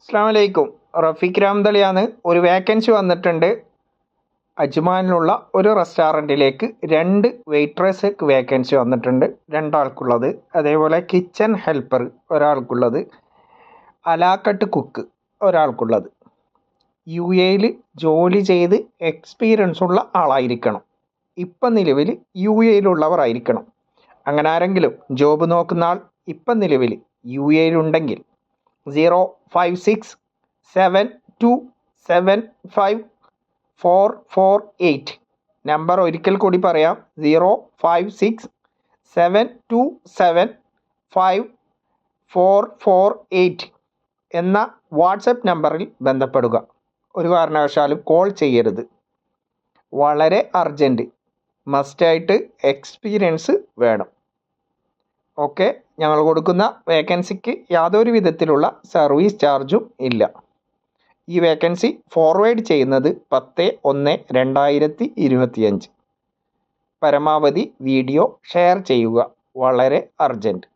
അസ്സലാമു അലൈക്കും. റഫീഖ് രാംതളിയാണ്. ഒരു വേക്കൻസി വന്നിട്ടുണ്ട്. അജ്മാനിലുള്ള ഒരു റെസ്റ്റോറൻറ്റിലേക്ക് 2 വെയിട്രസ് വേക്കൻസി വന്നിട്ടുണ്ട്, 2 ആൾക്കുള്ളത്. അതേപോലെ കിച്ചൺ ഹെൽപ്പർ ഒരാൾക്കുള്ളത്, അലാക്കട്ട് കുക്ക് ഒരാൾക്കുള്ളത്. UAയിൽ ജോലി ചെയ്ത് എക്സ്പീരിയൻസ് ഉള്ള ആളായിരിക്കണം. ഇപ്പം നിലവിൽ UAയിലുള്ളവർ ആയിരിക്കണം. അങ്ങനെ ആരെങ്കിലും ജോബ് നോക്കുന്ന ആൾ ഇപ്പം നിലവിൽ UAയിലുണ്ടെങ്കിൽ 05672754448 നമ്പർ ഒരിക്കൽ കൂടി പറയാം. 05672754448 എന്ന വാട്സപ്പ് നമ്പറിൽ ബന്ധപ്പെടുക. ഒരു കാരണവശാലും കോൾ ചെയ്യരുത്. വളരെ അർജൻറ്റ്, മസ്റ്റായിട്ട് എക്സ്പീരിയൻസ് വേണം. ഓക്കെ. ഞങ്ങൾ കൊടുക്കുന്ന വേക്കൻസിക്ക് യാതൊരു വിധത്തിലുള്ള സർവീസ് ചാർജും ഇല്ല. ഈ വേക്കൻസി ഫോർവേഡ് ചെയ്യുന്നത് 10/1/2025. പരമാവധി വീഡിയോ ഷെയർ ചെയ്യുക. വളരെ അർജൻറ്റ്.